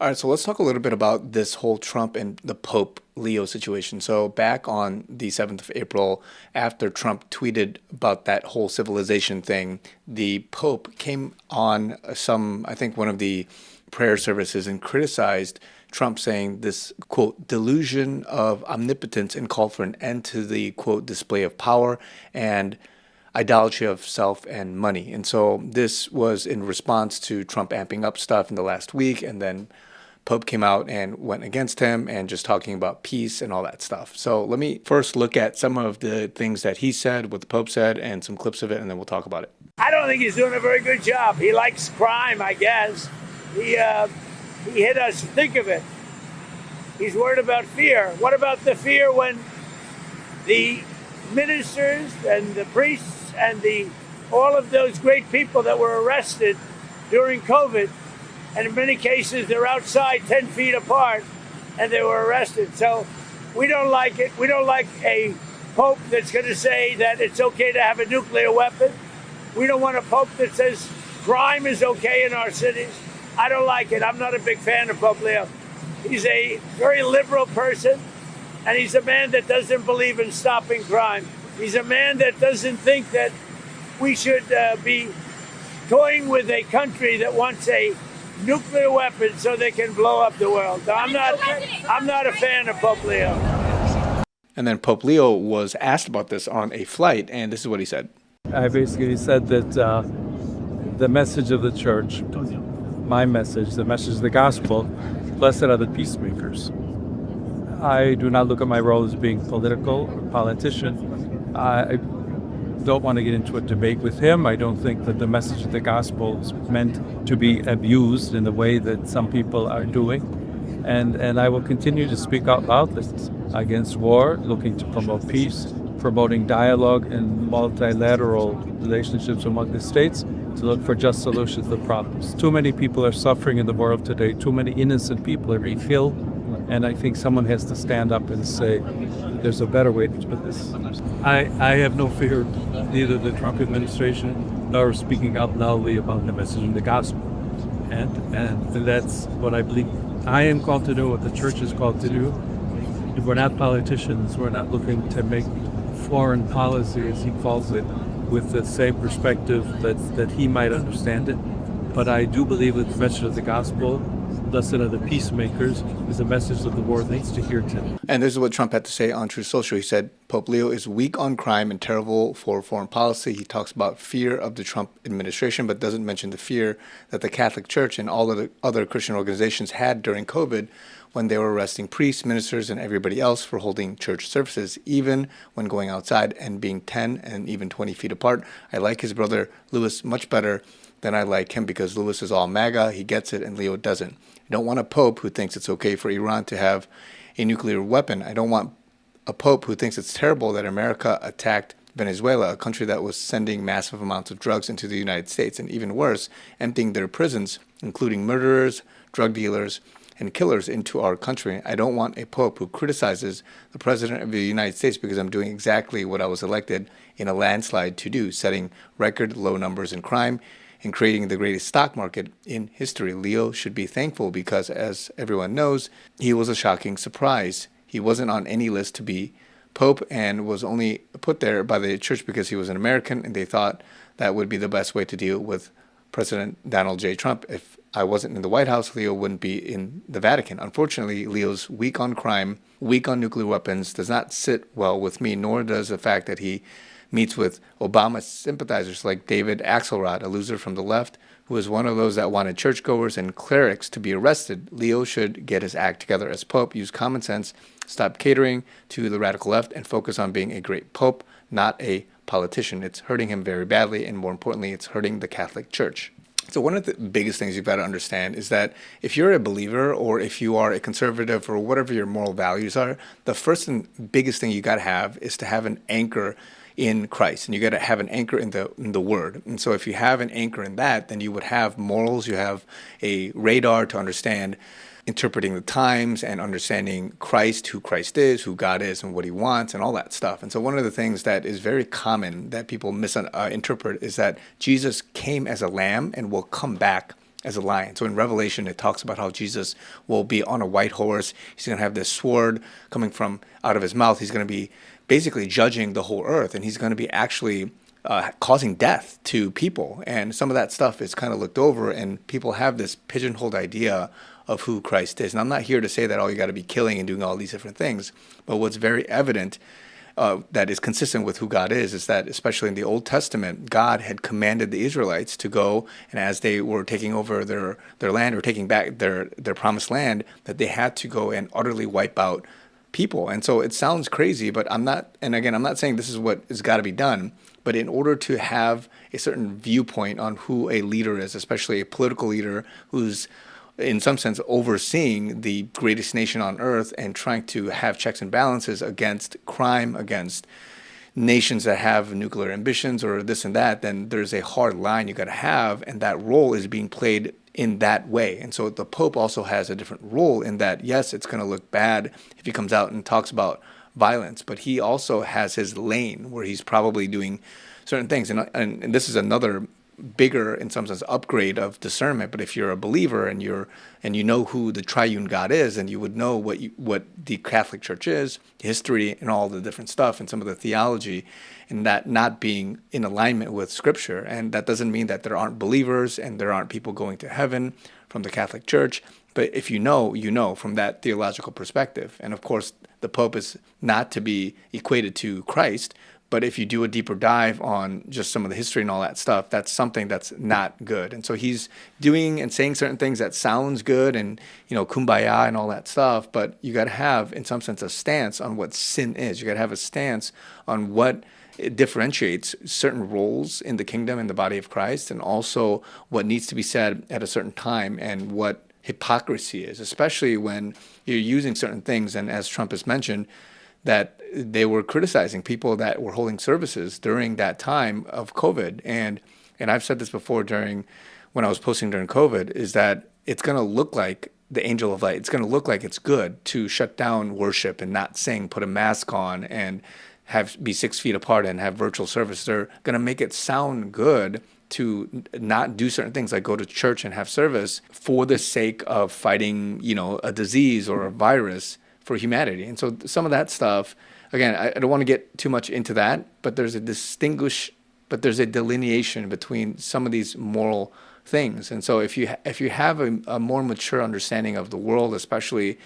All right, so let's talk a little bit about this whole Trump and the Pope Leo situation. So back on the 7th of April, after Trump tweeted about that whole civilization thing, the Pope came on I think one of the prayer services and criticized Trump, saying this, quote, delusion of omnipotence, and called for an end to the, quote, display of power and idolatry of self and money. And so this was in response to Trump amping up stuff in the last week, and then Pope came out and went against him and just talking about peace and all that stuff. So let me first look at some of the things that he said, what the Pope said, and some clips of it, and then we'll talk about it. I don't think he's doing a very good job. He likes crime, I guess. He hit us. Think of it. He's worried about fear. What about the fear when the ministers and the priests and all of those great people that were arrested during COVID, and in many cases they're outside 10 feet apart and they were arrested. So we don't like it. We don't like a pope that's going to say that it's okay to have a nuclear weapon. We don't want a pope that says crime is okay in our cities. I don't like it. I'm not a big fan of Pope Leo. He's a very liberal person, and he's a man that doesn't believe in stopping crime. He's a man that doesn't think that we should be toying with a country that wants a nuclear weapon so they can blow up the world. I'm not a fan of Pope Leo. And then Pope Leo was asked about this on a flight, and this is what he said. I basically said that the message of the church, my message, the message of the gospel, blessed are the peacemakers. I do not look at my role as being political or politician. I don't want to get into a debate with him. I don't think that the message of the gospel is meant to be abused in the way that some people are doing. And I will continue to speak out about this against war, looking to promote peace, promoting dialogue and multilateral relationships among the states, to look for just solutions to problems. Too many people are suffering in the world today. Too many innocent people are being killed. And I think someone has to stand up and say, there's a better way to do this. I have no fear of neither the Trump administration nor speaking out loudly about the message of the gospel. And that's what I believe I am called to do, what the church is called to do. We're not politicians. We're not looking to make foreign policy, as he calls it, with the same perspective that he might understand it. But I do believe that the message of the gospel, blessed are the peacemakers, is a message that the world needs to hear today. And this is what Trump had to say on Truth Social. He said, Pope Leo is weak on crime and terrible for foreign policy. He talks about fear of the Trump administration, but doesn't mention the fear that the Catholic Church and all of the other Christian organizations had during COVID, when they were arresting priests, ministers, and everybody else for holding church services, even when going outside and being 10 and even 20 feet apart. I like his brother Louis much better than I like him, because Louis is all MAGA, he gets it, and Leo doesn't. I don't want a pope who thinks it's okay for Iran to have a nuclear weapon. I don't want a pope who thinks it's terrible that America attacked Venezuela, a country that was sending massive amounts of drugs into the United States, and even worse, emptying their prisons, including murderers, drug dealers, and killers into our country. I don't want a pope who criticizes the president of the United States because I'm doing exactly what I was elected in a landslide to do, setting record low numbers in crime and creating the greatest stock market in history. Leo should be thankful because, as everyone knows, he was a shocking surprise. He wasn't on any list to be pope and was only put there by the church because he was an American, and they thought that would be the best way to deal with President Donald J. Trump. If I wasn't in the White House, Leo wouldn't be in the Vatican. Unfortunately, Leo's weak on crime, weak on nuclear weapons, does not sit well with me, nor does the fact that he meets with Obama sympathizers like David Axelrod, a loser from the left, who is one of those that wanted churchgoers and clerics to be arrested. Leo should get his act together as pope, use common sense, stop catering to the radical left, and focus on being a great pope, not a politician. It's hurting him very badly, and more importantly, it's hurting the Catholic Church. So one of the biggest things you've got to understand is that if you're a believer, or if you are a conservative, or whatever your moral values are, the first and biggest thing you got to have is to have an anchor in Christ, and you got to have an anchor in the Word. And so if you have an anchor in that, then you would have morals, you have a radar to understand interpreting the times and understanding Christ, who Christ is, who God is, and what he wants, and all that stuff. And so one of the things that is very common that people misinterpret is that Jesus came as a lamb and will come back as a lion. So in Revelation, it talks about how Jesus will be on a white horse. He's going to have this sword coming from out of his mouth. He's going to be basically judging the whole earth, and he's going to be actually causing death to people. And some of that stuff is kind of looked over, and people have this pigeonholed idea of who Christ is. And I'm not here to say that, oh, you got to be killing and doing all these different things. But what's very evident that is consistent with who God is that, especially in the Old Testament, God had commanded the Israelites to go, and as they were taking over their land or taking back their promised land, that they had to go and utterly wipe out people. And so it sounds crazy, but I'm not saying this is what has got to be done. But in order to have a certain viewpoint on who a leader is, especially a political leader who's in some sense overseeing the greatest nation on earth and trying to have checks and balances against crime, against nations that have nuclear ambitions or this and that, then there's a hard line you got to have, and that role is being played in that way. And so the Pope also has a different role in that, yes, it's going to look bad if he comes out and talks about violence, but he also has his lane where he's probably doing certain things. And this is another bigger, in some sense, upgrade of discernment. But if you're a believer and you know who the triune God is, and you would know what the Catholic Church is, history and all the different stuff and some of the theology, and that not being in alignment with Scripture. And that doesn't mean that there aren't believers and there aren't people going to heaven from the Catholic Church. But if you know from that theological perspective. And of course, the Pope is not to be equated to Christ. But if you do a deeper dive on just some of the history and all that stuff, that's something that's not good. And so he's doing and saying certain things that sounds good and, kumbaya and all that stuff. But you got to have, in some sense, a stance on what sin is. You got to have a stance on what it differentiates certain roles in the kingdom and the body of Christ, and also what needs to be said at a certain time and what hypocrisy is, especially when you're using certain things. And as Trump has mentioned, that they were criticizing people that were holding services during that time of COVID. And I've said this before when I was posting during COVID, is that it's going to look like the angel of light. It's going to look like it's good to shut down worship and not sing, put a mask on, and be 6 feet apart and have virtual service. They're going to make it sound good to not do certain things like go to church and have service for the sake of fighting, a disease or a virus for humanity. And so some of that stuff, again, I don't want to get too much into that, but there's a delineation between some of these moral things. And so if you have a more mature understanding of the world, especially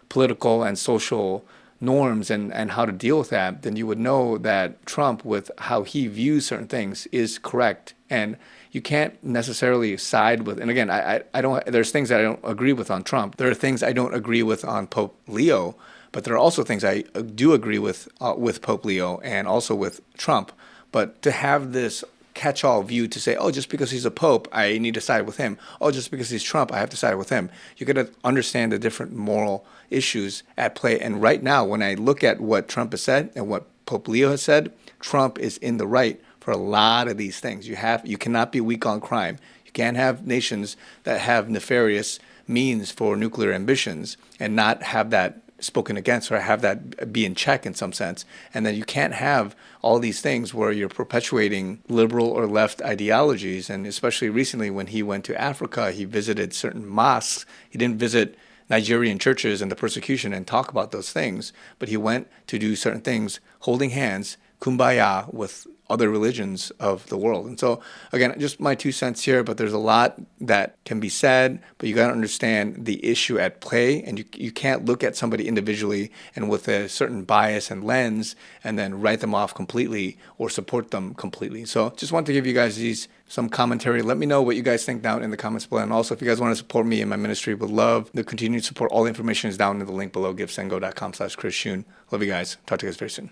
political and social norms and how to deal with that, then you would know that Trump, with how he views certain things, is correct. And you can't necessarily side with, and again, I don't, there's things that I don't agree with on Trump. There are things I don't agree with on Pope Leo, but there are also things I do agree with Pope Leo and also with Trump. But to have this catch-all view to say, oh, just because he's a pope, I need to side with him. Oh, just because he's Trump, I have to side with him. You got to understand the different moral issues at play. And right now, when I look at what Trump has said and what Pope Leo has said, Trump is in the right for a lot of these things. You cannot be weak on crime. You can't have nations that have nefarious means for nuclear ambitions and not have that spoken against or have that be in check in some sense. And then you can't have all these things where you're perpetuating liberal or left ideologies. And especially recently when he went to Africa, he visited certain mosques. He didn't visit Nigerian churches and the persecution and talk about those things, but he went to do certain things holding hands, kumbaya, with other religions of the world. And so, again, just my 2 cents here, but there's a lot that can be said, but you got to understand the issue at play, and you can't look at somebody individually and with a certain bias and lens and then write them off completely or support them completely. So just want to give you guys some commentary. Let me know what you guys think down in the comments below. And also, if you guys want to support me and my ministry, would love the continued support. All the information is down in the link below, givesendgo.com/chrisyoonyt. Love you guys. Talk to you guys very soon.